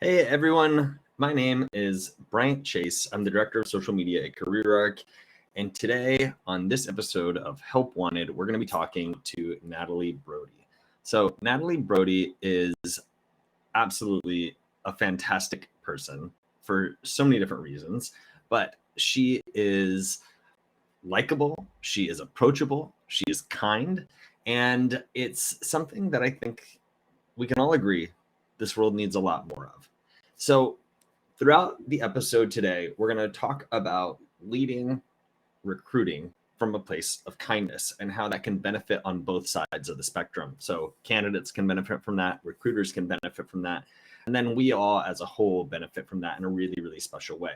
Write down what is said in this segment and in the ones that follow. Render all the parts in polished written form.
Hey everyone, my name is Bryant Chase. I'm the director of social media at CareerArc. And today on this episode of Help Wanted, we're going to be talking to Natalie Brodie. So Natalie Brodie is absolutely a fantastic person for so many different reasons, but she is likable, she is approachable, she is kind, and it's something that I think we can all agree this world needs a lot more of. So throughout the episode today, we're going to talk about leading recruiting from a place of kindness and how that can benefit on both sides of the spectrum. So candidates can benefit from that, recruiters can benefit from that, and then we all as a whole benefit from that in a really, really special way.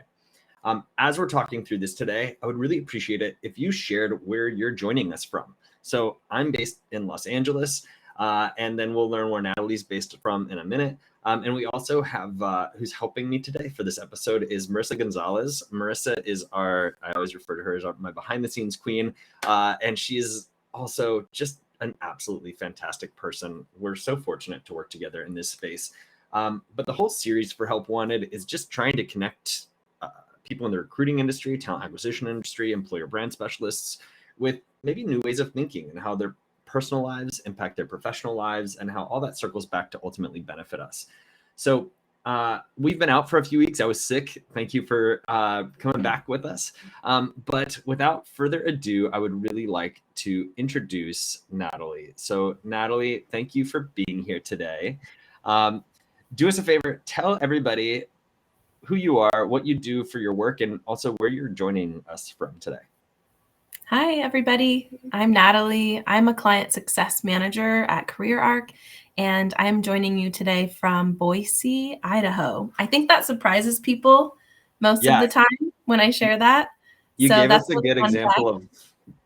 As we're talking through this today, I would really appreciate it if you shared where you're joining us from. So I'm based in Los Angeles, and then we'll learn where Natalie's based from in a minute. And we also have who's helping me today for this episode is Marissa Gonzalez. Marissa is I always refer to her as my behind the scenes queen. And she is also just an absolutely fantastic person. We're so fortunate to work together in this space. But the whole series for Help Wanted is just trying to connect people in the recruiting industry, talent acquisition industry, employer brand specialists with maybe new ways of thinking and how their personal lives impact their professional lives and how all that circles back to ultimately benefit us. So we've been out for a few weeks. I was sick. Thank you for coming back with us. But without further ado, I would really like to introduce Natalie. So Natalie, thank you for being here today. Do us a favor, tell everybody who you are, what you do for your work, and also where you're joining us from today. Hi, everybody. I'm Natalie. I'm a client success manager at CareerArc, and I'm joining you today from Boise, Idaho. I think that surprises people most of the time when I share that. You gave us a good example of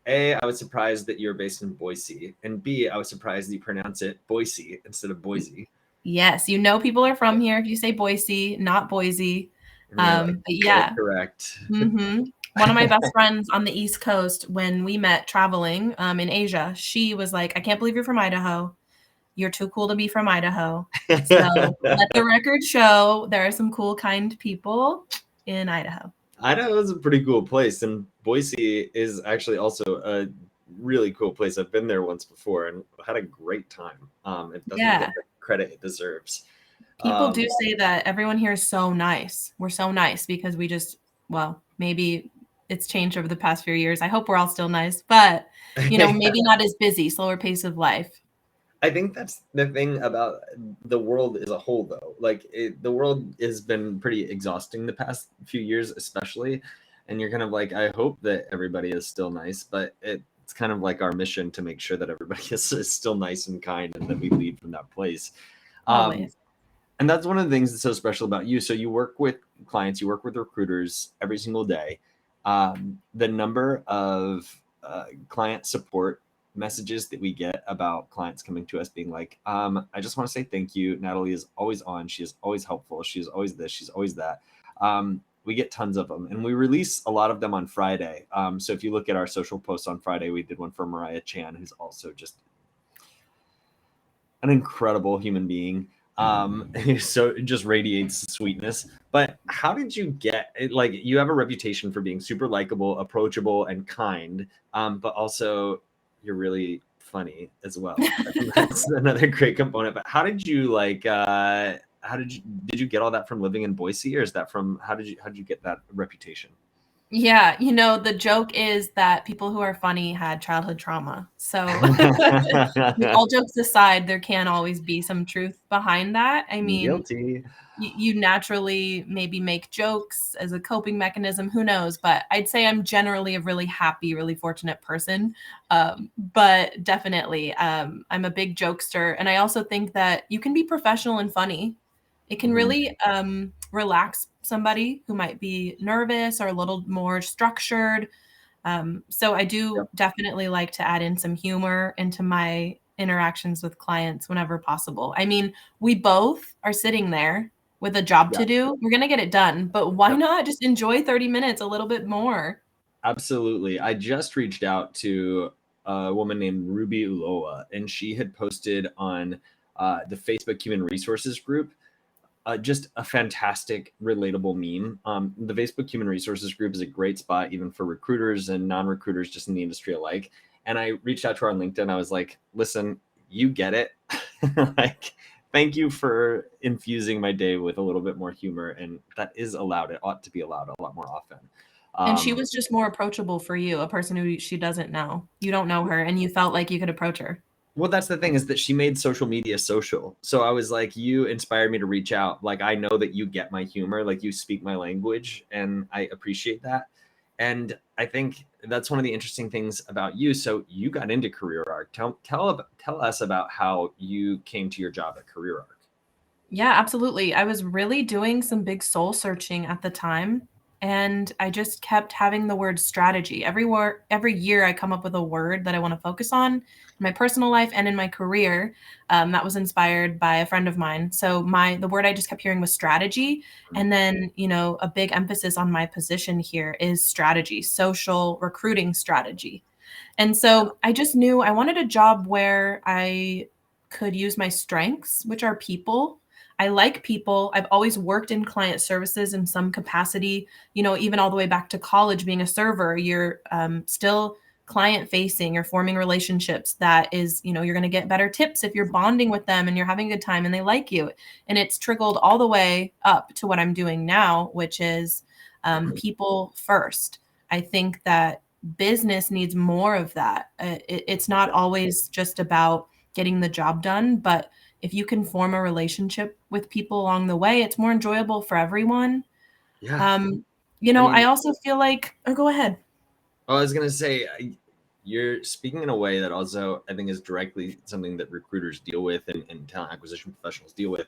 A, I was surprised that you're based in Boise, and B, I was surprised that you pronounce it Boise instead of Boise. Yes, people are from here if you say Boise, not Boise. But yeah. Correct. Mm-hmm. One of my best friends on the East Coast, when we met traveling in Asia, she was like, I can't believe you're from Idaho. You're too cool to be from Idaho. So let the record show there are some cool, kind people in Idaho. Idaho is a pretty cool place, and Boise is actually also a really cool place. I've been there once before and had a great time. It doesn't get the credit it deserves. People do say that everyone here is so nice. We're so nice because we just, maybe it's changed over the past few years. I hope we're all still nice, but maybe not as busy, slower pace of life. I think that's the thing about the world as a whole, though. Like the world has been pretty exhausting the past few years, especially. And you're kind of like, I hope that everybody is still nice, but it's kind of like our mission to make sure that everybody is still nice and kind and that we lead from that place. Always. And that's one of the things that's so special about you. So you work with clients, you work with recruiters every single day. The number of client support messages that we get about clients coming to us being like, I just want to say thank you. Natalie is always on. She is always helpful. She's always this. She's always that. We get tons of them, and we release a lot of them on Friday. So if you look at our social posts on Friday, we did one for Mariah Chan, who's also just an incredible human being. So it just radiates sweetness. But how did you get it? Like, you have a reputation for being super likable, approachable, and kind, but also you're really funny as well. That's another great component. But how did you did you get all that from living in Boise, or is that from how did you get that reputation? Yeah, the joke is that people who are funny had childhood trauma. So all jokes aside, there can always be some truth behind that. I mean, guilty. You naturally maybe make jokes as a coping mechanism, who knows? But I'd say I'm generally a really happy, really fortunate person. But definitely, I'm a big jokester. And I also think that you can be professional and funny. It can really relax somebody who might be nervous or a little more structured. So I do definitely like to add in some humor into my interactions with clients whenever possible. I mean, we both are sitting there with a job to do. We're going to get it done, but why not just enjoy 30 minutes a little bit more? Absolutely. I just reached out to a woman named Ruby Uloa, and she had posted on the Facebook Human Resources group just a fantastic, relatable meme. The Facebook Human Resources group is a great spot, even for recruiters and non-recruiters, just in the industry alike. And I reached out to her on LinkedIn. I was like, listen, you get it. Like, thank you for infusing my day with a little bit more humor. And that is allowed. It ought to be allowed a lot more often. And she was just more approachable for you, a person who she doesn't know. You don't know her, and you felt like you could approach her. Well, that's the thing, is that she made social media social. So I was like, you inspired me to reach out. Like, I know that you get my humor, like you speak my language, and I appreciate that. And I think that's one of the interesting things about you. So you got into Career Arc. Tell us about how you came to your job at Career Arc. Yeah, absolutely. I was really doing some big soul searching at the time, and I just kept having the word strategy. Every year I come up with a word that I want to focus on in my personal life and in my career. That was inspired by a friend of mine. So the word I just kept hearing was strategy. And then, a big emphasis on my position here is strategy, social recruiting strategy. And so I just knew I wanted a job where I could use my strengths, which are people. I like people. I've always worked in client services in some capacity, even all the way back to college being a server. You're still client facing, you're forming relationships that is, you're going to get better tips if you're bonding with them and you're having a good time and they like you. And it's trickled all the way up to what I'm doing now, which is people first. I think that business needs more of that. It's not always just about getting the job done, but if you can form a relationship with people along the way, it's more enjoyable for everyone. Yeah. I also feel like, oh, go ahead. I was going to say, you're speaking in a way that also I think is directly something that recruiters deal with and talent acquisition professionals deal with,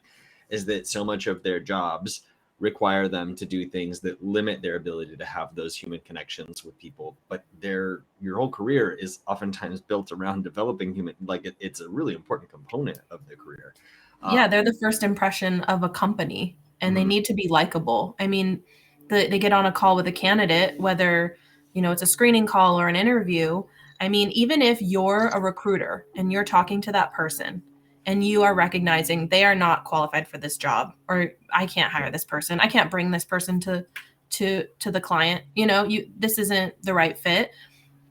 is that so much of their jobs require them to do things that limit their ability to have those human connections with people. But your whole career is oftentimes built around developing human, like it's a really important component of the career. Yeah, they're the first impression of a company, and they need to be likable. I mean, they get on a call with a candidate, whether, it's a screening call or an interview. I mean, even if you're a recruiter and you're talking to that person and you are recognizing they are not qualified for this job, or I can't hire this person, I can't bring this person to the client, this isn't the right fit,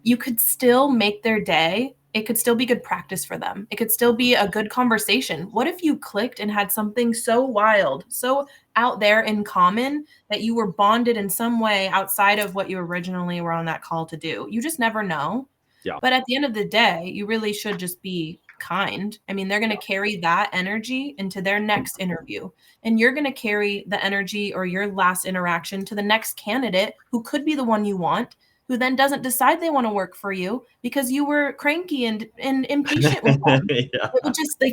you could still make their day. It could still be good practice for them. It could still be a good conversation. What if you clicked and had something so wild, so out there in common that you were bonded in some way outside of what you originally were on that call to do? You just never know. Yeah. But at the end of the day, you really should just be kind. I mean, they're going to carry that energy into their next interview. And you're going to carry the energy or your last interaction to the next candidate who could be the one you want, who then doesn't decide they want to work for you because you were cranky and impatient with them. Yeah.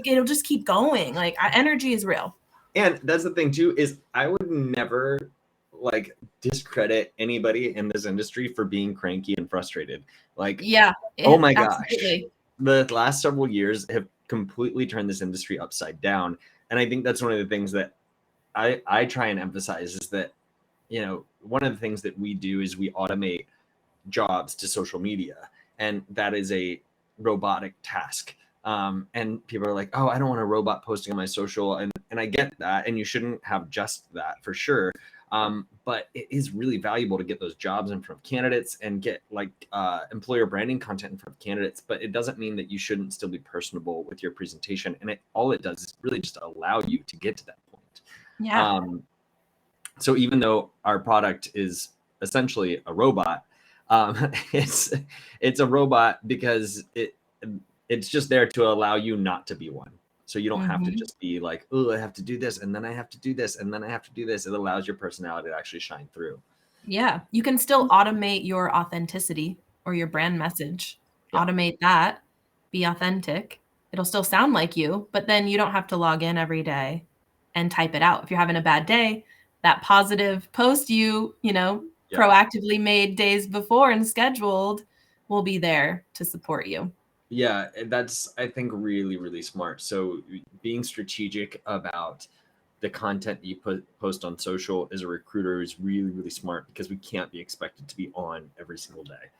It'll just keep going. Like, energy is real. And that's the thing too, is I would never like discredit anybody in this industry for being cranky and frustrated. Like, yeah, oh my absolutely. gosh, the last several years have completely turned this industry upside down. And I think that's one of the things that I try and emphasize, is that, one of the things that we do is we automate jobs to social media, and that is a robotic task. And people are like, oh, I don't want a robot posting on my social. And I get that. And you shouldn't have just that, for sure. But it is really valuable to get those jobs in front of candidates and get employer branding content in front of candidates. But it doesn't mean that you shouldn't still be personable with your presentation. And all it does is really just allow you to get to that point. Yeah. So even though our product is essentially a robot, it's a robot because it's just there to allow you not to be one. So you don't have to just be like, oh, I have to do this, and then I have to do this, and then I have to do this. It allows your personality to actually shine through. Yeah. You can still automate your authenticity or your brand message. Yeah. Automate that. Be authentic. It'll still sound like you, but then you don't have to log in every day and type it out. If you're having a bad day, that positive post proactively made days before and scheduled will be there to support you. Yeah, that's, I think, really, really smart. So being strategic about the content you post on social as a recruiter is really, really smart, because we can't be expected to be on every single day.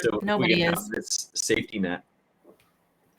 So nobody we is. have this safety net.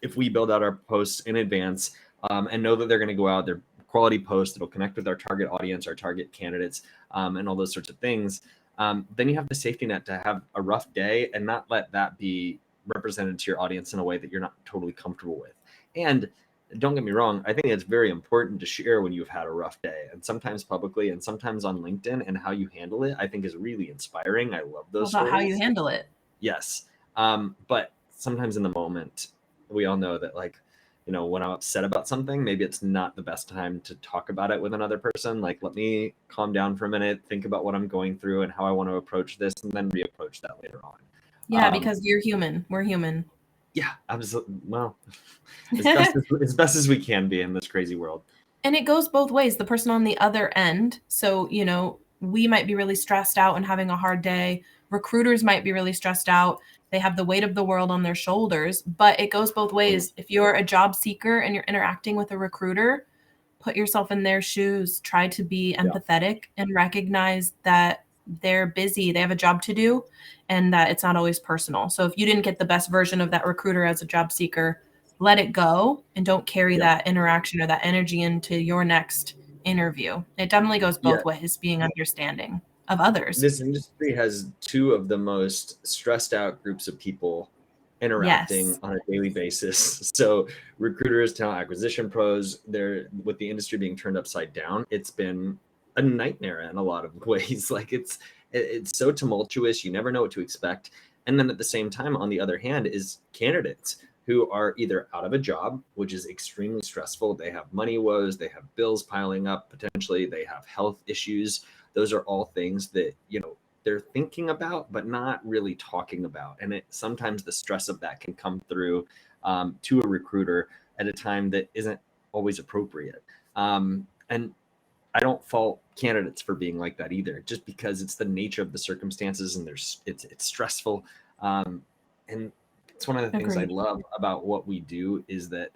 If we build out our posts in advance and know that they're going to go out, they're quality post that'll connect with our target audience, our target candidates, and all those sorts of things, then you have the safety net to have a rough day and not let that be represented to your audience in a way that you're not totally comfortable with. And don't get me wrong, I think it's very important to share when you've had a rough day, and sometimes publicly and sometimes on LinkedIn, and how you handle it, I think, is really inspiring. I love those About stories. how you handle it. Yes. But sometimes in the moment, we all know that, like, when I'm upset about something, maybe it's not the best time to talk about it with another person. Like, let me calm down for a minute, think about what I'm going through and how I want to approach this, and then reapproach that later on. Yeah, because you're human. We're human. Yeah, absolutely. Well, as best as we can be in this crazy world. And it goes both ways. The person on the other end. So, we might be really stressed out and having a hard day. Recruiters might be really stressed out. They have the weight of the world on their shoulders, but it goes both ways. If you're a job seeker and you're interacting with a recruiter, put yourself in their shoes. Try to be empathetic and recognize that they're busy, they have a job to do, and that it's not always personal. So if you didn't get the best version of that recruiter as a job seeker, let it go and don't carry that interaction or that energy into your next interview. It definitely goes both ways, being understanding of others. This industry has two of the most stressed out groups of people interacting on a daily basis. So recruiters, talent acquisition pros, they're, with the industry being turned upside down, it's been a nightmare in a lot of ways. Like, it's so tumultuous, you never know what to expect. And then at the same time, on the other hand, is candidates who are either out of a job, which is extremely stressful. They have money woes, they have bills piling up, potentially they have health issues. Those are all things that, they're thinking about, but not really talking about. And sometimes the stress of that can come through to a recruiter at a time that isn't always appropriate. And I don't fault candidates for being like that either, just because it's the nature of the circumstances, and it's stressful. And it's one of the things I love about what we do, is that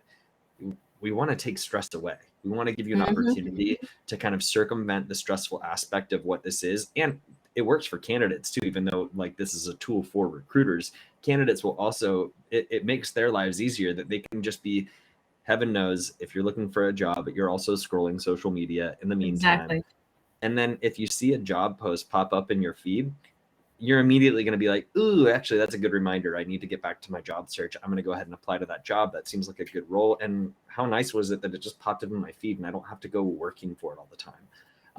we want to take stress away. We want to give you an opportunity to kind of circumvent the stressful aspect of what this is. And it works for candidates too, even though, like, this is a tool for recruiters. Candidates will also, it makes their lives easier, that they can just be, heaven knows, if you're looking for a job, but you're also scrolling social media in the meantime. Exactly. And then if you see a job post pop up in your feed, you're immediately going to be like, ooh, actually, that's a good reminder. I need to get back to my job search. I'm going to go ahead and apply to that job. That seems like a good role. And how nice was it that it just popped up in my feed and I don't have to go working for it all the time?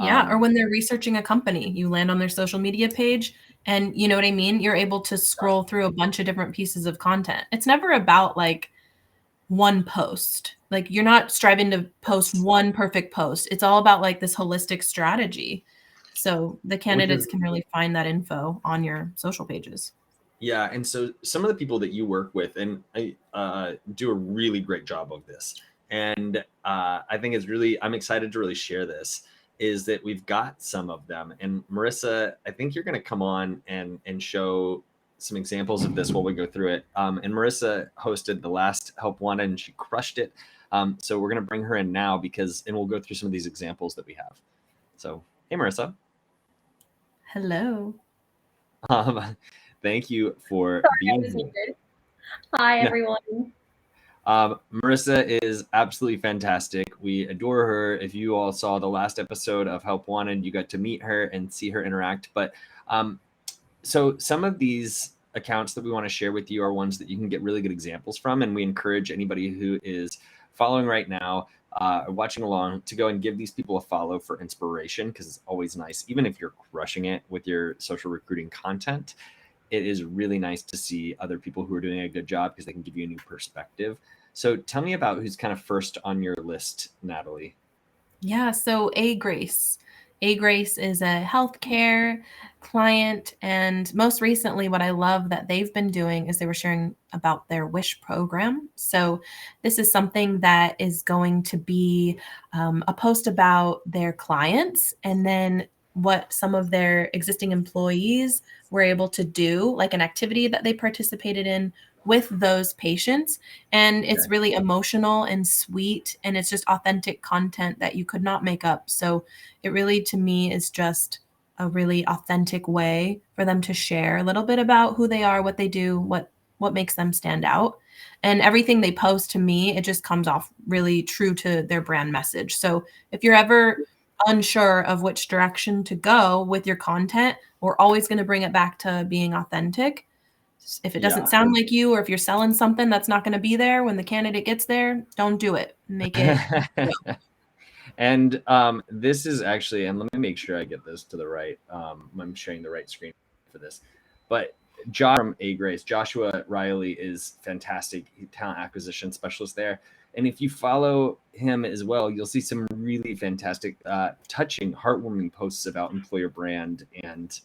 Yeah. Or when they're researching a company, you land on their social media page, and you know what I mean? You're able to scroll through a bunch of different pieces of content. It's never about like one post. Like, you're not striving to post one perfect post. It's all about like this holistic strategy. So the candidates can really find that info on your social pages. Yeah. And so some of the people that you work with, and I do a really great job of this. And I think I'm excited to really share this, is that we've got some of them. And Marissa, I think you're going to come on and show some examples of this while we go through it. And Marissa hosted the last Help Wanted, and she crushed it. So we're going to bring her in now, and we'll go through some of these examples that we have. So, hey, Marissa. Hello. Thank you for being here. Hi, everyone. Marissa is absolutely fantastic. We adore her. If you all saw the last episode of Help Wanted, you got to meet her and see her interact. But so some of these accounts that we want to share with you are ones that you can get really good examples from. And we encourage anybody who is following right now, watching along, to go and give these people a follow for inspiration, because it's always nice, even if you're crushing it with your social recruiting content. It is really nice to see other people who are doing a good job, because they can give you a new perspective. So tell me about who's kind of first on your list, Natalie. Yeah, so Agrace. Agrace is a healthcare client, and most recently, what I love that they've been doing is they were sharing about their WISH program. So this is something that is going to be a post about their clients, and then what some of their existing employees were able to do, like an activity that they participated in with those patients. And it's really emotional and sweet, and it's just authentic content that you could not make up. So it really, to me, is just a really authentic way for them to share a little bit about who they are, what they do, what makes them stand out. And everything they post, to me, it just comes off really true to their brand message. So if you're ever unsure of which direction to go with your content, we're always going to bring it back to being authentic. If it doesn't sound like you, or if you're selling something that's not going to be there when the candidate gets there, don't do it. Make it. And this is actually, and let me make sure I get this to the right. I'm sharing the right screen for this. But Josh from Agrace, Joshua Riley, is fantastic. He's talent acquisition specialist there. And if you follow him as well, you'll see some really fantastic, touching, heartwarming posts about employer brand and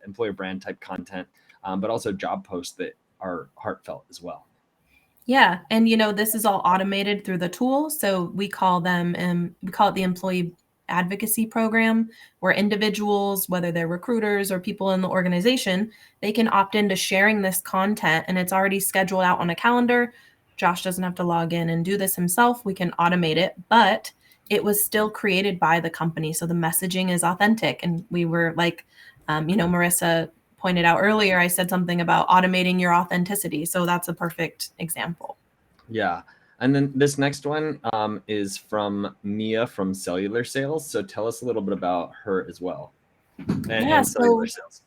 employer brand type content, but also job posts that are heartfelt as well. Yeah. And, this is all automated through the tool. So we call it the employee advocacy program, where individuals, whether they're recruiters or people in the organization, they can opt into sharing this content, and it's already scheduled out on a calendar. Josh doesn't have to log in and do this himself. We can automate it, but it was still created by the company. So the messaging is authentic. And we were like, Marissa pointed out earlier, I said something about automating your authenticity. So that's a perfect example. Yeah. And then this next one is from Mia from Cellular Sales. So tell us a little bit about her as well. And Cellular Sales.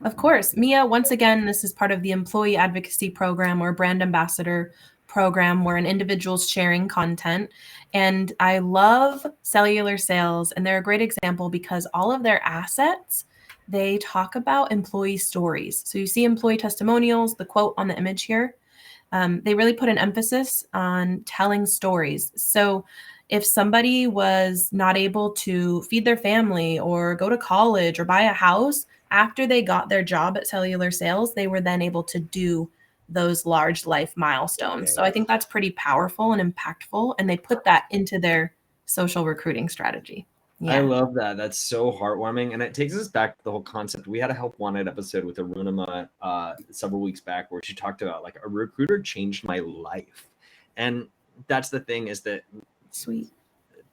Of course. Mia, once again, this is part of the employee advocacy program or brand ambassador program, where an individual's sharing content. And I love Cellular Sales, and they're a great example because all of their assets, they talk about employee stories. So you see employee testimonials, the quote on the image here. They really put an emphasis on telling stories. So if somebody was not able to feed their family or go to college or buy a house after they got their job at Cellular Sales, they were then able to do those large life milestones. Okay. So I think that's pretty powerful and impactful. And they put that into their social recruiting strategy. Yeah. I love that. That's so heartwarming. And it takes us back to the whole concept. We had a Help Wanted episode with Arunima several weeks back where she talked about, like, a recruiter changed my life. And that's the thing, is that sweet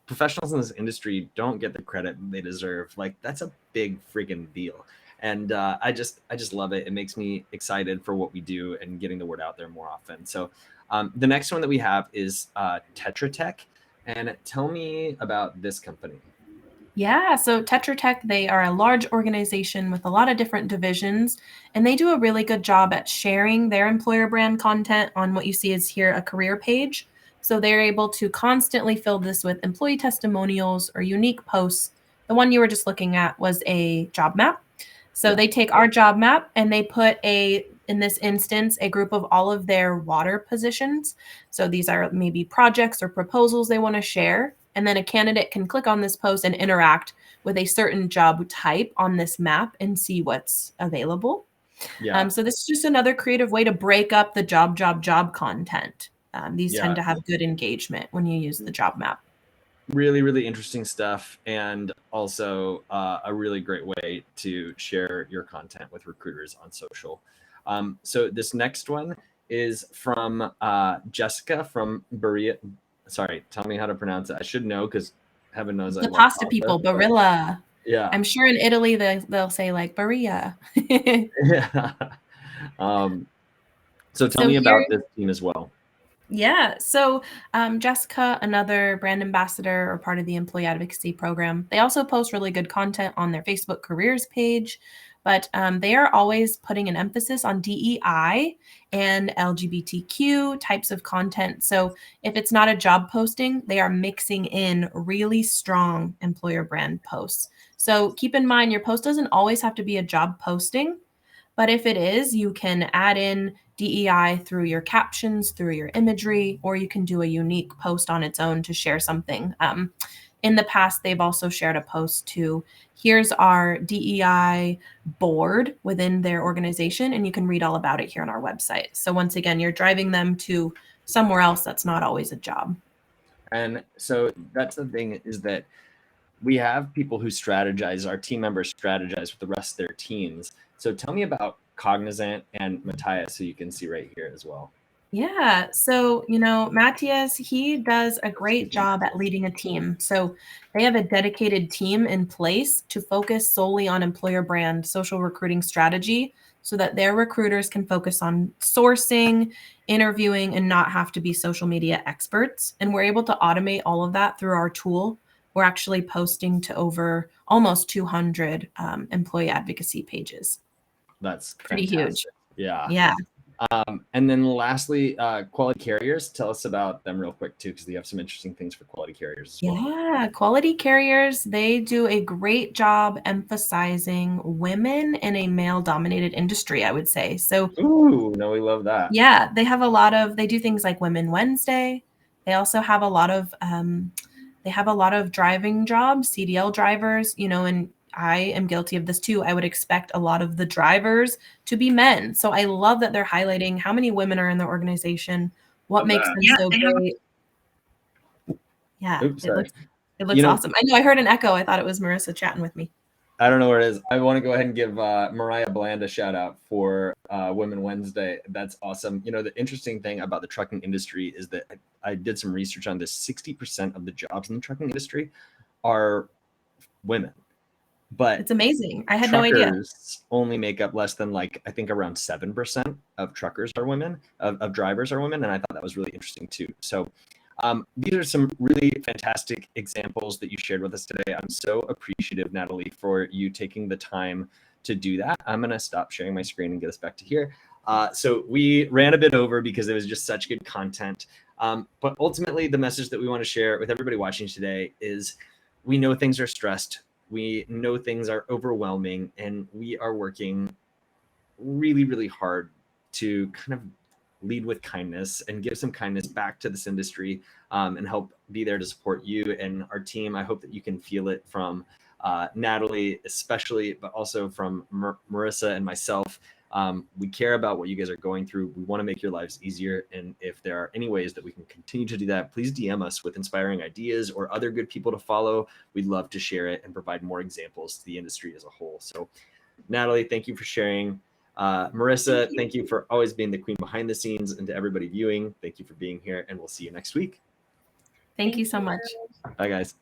professionals in this industry don't get the credit they deserve. Like, that's a big freaking deal. And I just love it. It makes me excited for what we do and getting the word out there more often. So the next one that we have is Tetra Tech. And tell me about this company. Yeah, so Tetra Tech, they are a large organization with a lot of different divisions, and they do a really good job at sharing their employer brand content on what you see is here, a career page. So they're able to constantly fill this with employee testimonials or unique posts. The one you were just looking at was a job map. So they take our job map and they put in this instance, a group of all of their water positions. So these are maybe projects or proposals they want to share. And then a candidate can click on this post and interact with a certain job type on this map and see what's available. Yeah. So this is just another creative way to break up the job content. These tend to have good engagement when you use the job map. Really, really interesting stuff, and also a really great way to share your content with recruiters on social. So this next one is from Jessica from Berea. Sorry, tell me how to pronounce it. I should know because heaven knows the pasta people, Barilla. Yeah, I'm sure in Italy they'll say like Berea. Yeah. So tell me about this team as well. Yeah. So Jessica, another brand ambassador or part of the employee advocacy program, they also post really good content on their Facebook careers page, but they are always putting an emphasis on DEI and LGBTQ types of content. So if it's not a job posting, they are mixing in really strong employer brand posts. So keep in mind, your post doesn't always have to be a job posting. But if it is, you can add in DEI through your captions, through your imagery, or you can do a unique post on its own to share something. In the past, they've also shared a post to, here's our DEI board within their organization, and you can read all about it here on our website. So once again, you're driving them to somewhere else that's not always a job. And so that's the thing, is that we have people who strategize, our team members strategize with the rest of their teams. So tell me about Cognizant and Matthias, so you can see right here as well. Yeah. So, Matthias, he does a great job at leading a team. So they have a dedicated team in place to focus solely on employer brand social recruiting strategy so that their recruiters can focus on sourcing, interviewing, and not have to be social media experts. And we're able to automate all of that through our tool. We're actually posting to over almost 200 employee advocacy pages. That's Pretty huge. fantastic. Yeah. Yeah. And then lastly, quality carriers. Tell us about them real quick too, because they have some interesting things for quality carriers as well. Yeah, quality carriers, they do a great job emphasizing women in a male-dominated industry, I would say. So, Ooh, no, we love that. yeah, they do things like Women Wednesday. They also have a lot of driving jobs, CDL drivers, and I am guilty of this too. I would expect a lot of the drivers to be men. So I love that they're highlighting how many women are in the organization, what Love makes that. them so great. Yeah, Oops, sorry. it looks You know, awesome. I know I heard an echo. I thought it was Marissa chatting with me. I don't know where it is. I want to go ahead and give Mariah Bland a shout out for Women Wednesday. That's awesome. The interesting thing about the trucking industry is that I did some research on this. 60% of the jobs in the trucking industry are women. But it's amazing. I had no idea. Truckers only make up less than I think around 7% of truckers are women, of drivers are women. And I thought that was really interesting too. So these are some really fantastic examples that you shared with us today. I'm so appreciative, Natalie, for you taking the time to do that. I'm going to stop sharing my screen and get us back to here. So we ran a bit over because it was just such good content. But ultimately, the message that we want to share with everybody watching today is we know things are stressed. We know things are overwhelming, and we are working really, really hard to kind of lead with kindness and give some kindness back to this industry, and help be there to support you and our team. I hope that you can feel it from Natalie especially, but also from Marissa and myself. We care about what you guys are going through. We want to make your lives easier. And if there are any ways that we can continue to do that, please DM us with inspiring ideas or other good people to follow. We'd love to share it and provide more examples to the industry as a whole. So Natalie, thank you for sharing. Marissa, thank you for always being the queen behind the scenes, and to everybody viewing, thank you for being here, and we'll see you next week. Thank you so much. Bye, guys.